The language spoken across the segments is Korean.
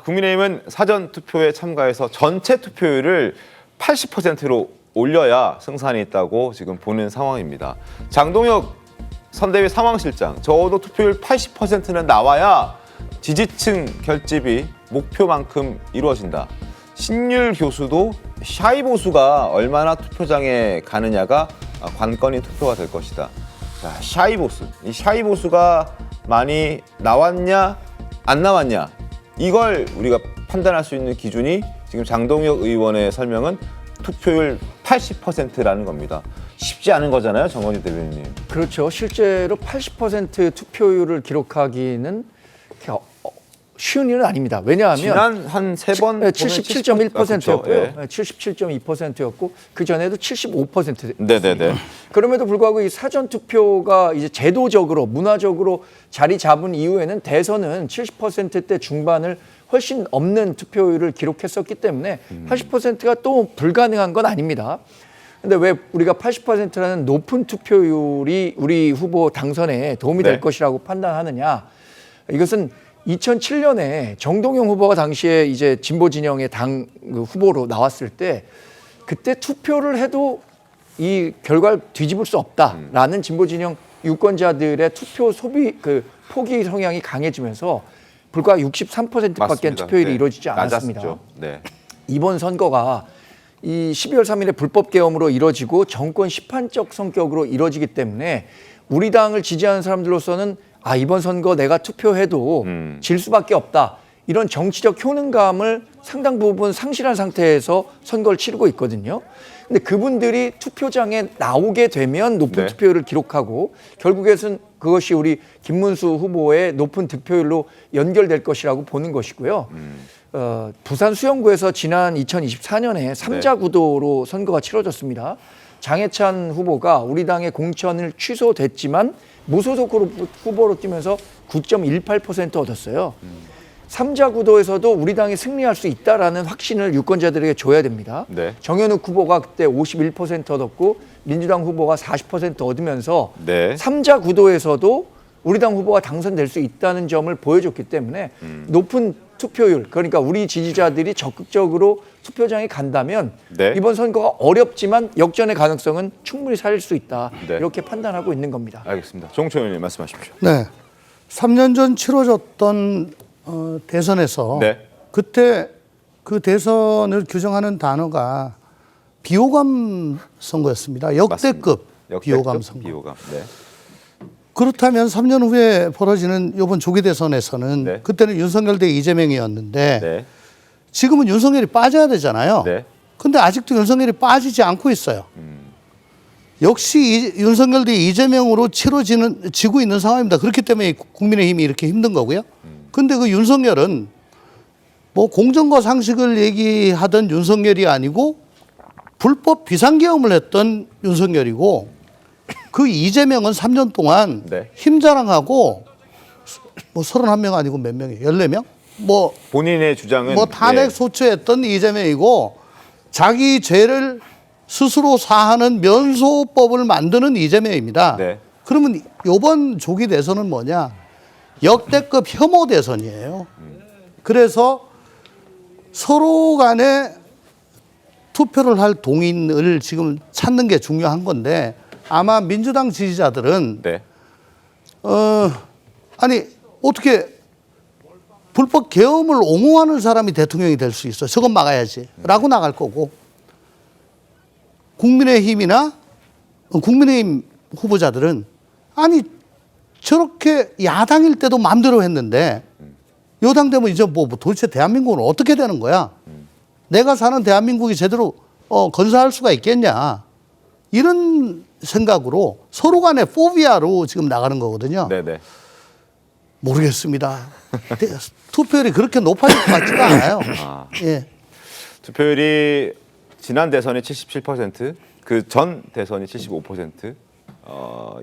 국민의힘은 사전 투표에 참가해서 전체 투표율을 80%로 올려야 승산이 있다고 지금 보는 상황입니다. 장동혁 선대위 상황실장, 적어도 투표율 80%는 나와야 지지층 결집이 목표만큼 이루어진다. 신율 교수도 샤이 보수가 얼마나 투표장에 가느냐가 관건인 투표가 될 것이다. 자, 샤이 보수. 이 샤이 보수가 많이 나왔냐, 안 나왔냐. 이걸 우리가 판단할 수 있는 기준이 지금 장동혁 의원의 설명은 투표율 80%라는 겁니다. 쉽지 않은 거잖아요, 정건희 대변인님. 그렇죠. 실제로 80% 투표율을 기록하기는 쉬운 일은 아닙니다. 왜냐하면 지난 한 세 번 77.1%였고요. 예. 77.2%였고 그 전에도 75%. 네네네. 그럼에도 불구하고 이 사전 투표가 이제 제도적으로 문화적으로 자리 잡은 이후에는 대선은 70%대 중반을 훨씬 넘는 투표율을 기록했었기 때문에 80%가 또 불가능한 건 아닙니다. 근데 왜 우리가 80%라는 높은 투표율이 우리 후보 당선에 도움이 될 네. 것이라고 판단하느냐? 이것은 2007년에 정동영 후보가 당시에 이제 진보 진영의 당 후보로 나왔을 때 그때 투표를 해도 이 결과를 뒤집을 수 없다라는 진보 진영 유권자들의 투표 소비 포기 성향이 강해지면서 불과 63%밖에 투표율이 이루어지지 않았습니다. 낮았죠. 네. 이번 선거가 이 12월 3일에 불법 계엄으로 이뤄지고 정권 심판적 성격으로 이뤄지기 때문에 우리 당을 지지하는 사람들로서는 이번 선거 내가 투표해도 질 수밖에 없다. 이런 정치적 효능감을 상당 부분 상실한 상태에서 선거를 치르고 있거든요. 근데 그분들이 투표장에 나오게 되면 높은 네. 투표율을 기록하고 결국에는 그것이 우리 김문수 후보의 높은 득표율로 연결될 것이라고 보는 것이고요. 부산 수영구에서 지난 2024년에 3자 구도로 선거가 치러졌습니다. 장해찬 후보가 우리 당의 공천을 취소됐지만 무소속 후보로 뛰면서 9.18% 얻었어요. 3자 구도에서도 우리 당이 승리할 수 있다라는 확신을 유권자들에게 줘야 됩니다. 네. 정현욱 후보가 그때 51% 얻었고 민주당 후보가 40% 얻으면서 네. 3자 구도에서도 우리 당 후보가 당선될 수 있다는 점을 보여줬기 때문에 높은 투표율, 그러니까 우리 지지자들이 적극적으로 투표장에 간다면 네. 이번 선거가 어렵지만 역전의 가능성은 충분히 살릴 수 있다. 네. 이렇게 판단하고 있는 겁니다. 알겠습니다. 정우철 의원님 말씀하십시오. 네, 3년 전 치러졌던 대선에서 네. 그때 그 대선을 규정하는 단어가 비호감 선거였습니다. 역대급 비호감 선거. 비호감. 네. 그렇다면 3년 후에 벌어지는 이번 조기 대선에서는 네. 그때는 윤석열 대 이재명이었는데 네. 지금은 윤석열이 빠져야 되잖아요. 네. 근데 아직도 윤석열이 빠지지 않고 있어요. 역시 윤석열 대 이재명으로 지고 있는 상황입니다. 그렇기 때문에 국민의힘이 이렇게 힘든 거고요. 근데 그 윤석열은 뭐 공정과 상식을 얘기하던 윤석열이 아니고 불법 비상계엄을 했던 윤석열이고 그 이재명은 3년 동안 네. 힘자랑하고 뭐 31명 아니고 몇 명이에요? 14명? 뭐 본인의 주장은 탄핵 소추했던 이재명이고 자기 죄를 스스로 사하는 면소법을 만드는 이재명입니다. 네. 그러면 이번 조기 대선은 뭐냐? 역대급 혐오 대선이에요. 그래서 서로 간에 투표를 할 동인을 지금 찾는 게 중요한 건데 아마 민주당 지지자들은 네. 아니 어떻게 불법 계엄을 옹호하는 사람이 대통령이 될 수 있어. 저건 막아야지. 라고 나갈 거고 국민의힘이나 국민의힘 후보자들은 아니 저렇게 야당일 때도 마음대로 했는데 여당 되면 이제 뭐 도대체 대한민국은 어떻게 되는 거야? 내가 사는 대한민국이 제대로 건설할 수가 있겠냐? 이런 생각으로 서로 간의 포비아로 지금 나가는 거거든요. 네네. 모르겠습니다. 투표율이 그렇게 높아질 것 같지가 않아요. 예. 투표율이 지난 대선이 77%, 그 전 대선이 75%.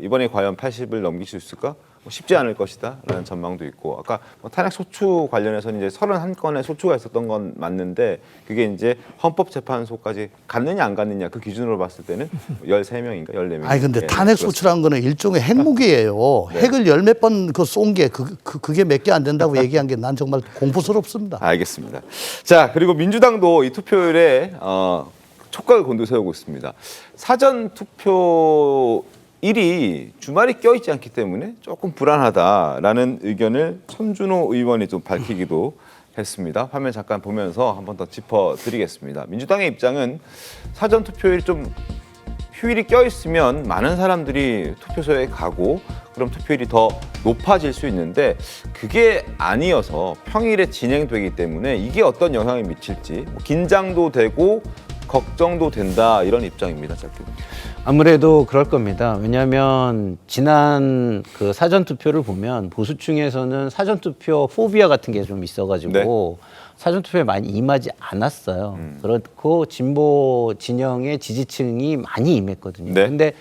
이번에 과연 80을 넘길 수 있을까? 쉽지 않을 것이다라는 전망도 있고 아까 뭐 탄핵 소추 관련해서는 이제 31건의 소추가 있었던 건 맞는데 그게 이제 헌법재판소까지 갔느냐 안 갔느냐 그 기준으로 봤을 때는 13명인가 14명. 아니 근데 탄핵 소추라는 거는 일종의 핵무기예요. 네. 핵을 10몇 번 그 쏜 게 그게 몇 개 안 된다고 얘기한 게 난 정말 공포스럽습니다. 알겠습니다. 자, 그리고 민주당도 이 투표율에 촉각을 곤두세우고 있습니다. 사전 투표일이 주말이 껴있지 않기 때문에 조금 불안하다라는 의견을 천준호 의원이 좀 밝히기도 했습니다. 화면 잠깐 보면서 한 번 더 짚어드리겠습니다. 민주당의 입장은 사전 투표일이 좀 휴일이 껴있으면 많은 사람들이 투표소에 가고 그럼 투표율이 더 높아질 수 있는데 그게 아니어서 평일에 진행되기 때문에 이게 어떤 영향을 미칠지 긴장도 되고 걱정도 된다 이런 입장입니다. 짧게. 아무래도 그럴 겁니다. 왜냐하면 지난 그 사전 투표를 보면 보수층에서는 사전 투표 포비아 같은 게 좀 있어가지고 사전 투표에 많이 임하지 않았어요. 그렇고 진보 진영의 지지층이 많이 임했거든요. 네. 근데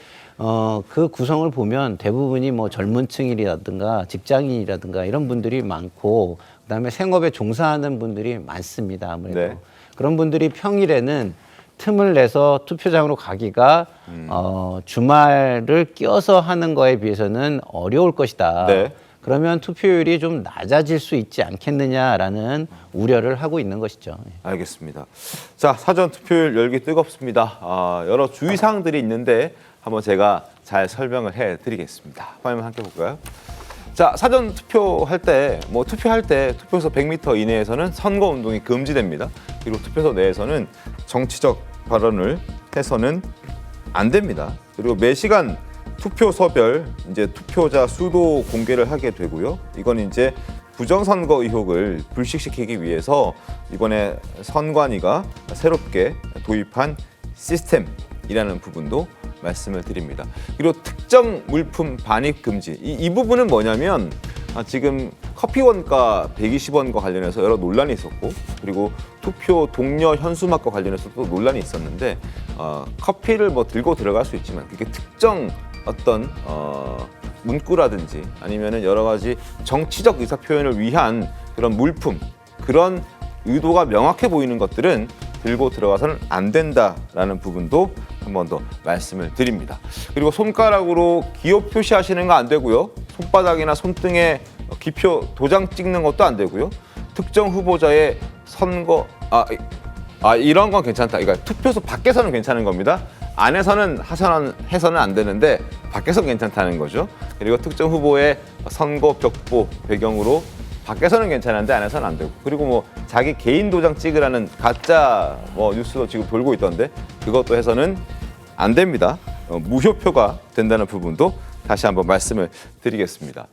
그 구성을 보면 대부분이 뭐 젊은 층이라든가 직장인이라든가 이런 분들이 많고 그다음에 생업에 종사하는 분들이 많습니다. 아무래도 네. 그런 분들이 평일에는 틈을 내서 투표장으로 가기가 주말을 끼어서 하는 거에 비해서는 어려울 것이다. 네. 그러면 투표율이 좀 낮아질 수 있지 않겠느냐라는 우려를 하고 있는 것이죠. 알겠습니다. 자, 사전 투표율 열기 뜨겁습니다. 여러 주의사항들이 있는데 한번 제가 잘 설명을 해드리겠습니다. 화면 함께 볼까요? 자, 사전 투표할 때, 투표할 때 투표소 100m 이내에서는 선거 운동이 금지됩니다. 그리고 투표소 내에서는 정치적 발언을 해서는 안 됩니다. 그리고 매 시간 투표소별 이제 투표자 수도 공개를 하게 되고요. 이건 이제 부정선거 의혹을 불식시키기 위해서 이번에 선관위가 새롭게 도입한 시스템이라는 부분도 말씀을 드립니다. 그리고 특정 물품 반입 금지. 이 부분은 뭐냐면 지금 커피 원가 120원과 관련해서 여러 논란이 있었고 그리고 투표 동료 현수막과 관련해서 또 논란이 있었는데 커피를 들고 들어갈 수 있지만 그게 특정 어떤 문구라든지 아니면은 여러 가지 정치적 의사 표현을 위한 그런 물품 그런 의도가 명확해 보이는 것들은 들고 들어가서는 안 된다라는 부분도 한 번 더 말씀을 드립니다. 그리고 손가락으로 기호 표시하시는 거 안 되고요. 손바닥이나 손등에 기표 도장 찍는 것도 안 되고요. 특정 후보자의 선거 이런 건 괜찮다. 그러니까 투표소 밖에서는 괜찮은 겁니다. 안에서는 해서는 안 되는데 밖에서는 괜찮다는 거죠. 그리고 특정 후보의 선거 벽보 배경으로 밖에서는 괜찮은데 안에서는 안 되고 그리고 자기 개인 도장 찍으라는 가짜 뉴스도 지금 돌고 있던데 그것도 해서는 안 됩니다. 무효표가 된다는 부분도 다시 한번 말씀을 드리겠습니다.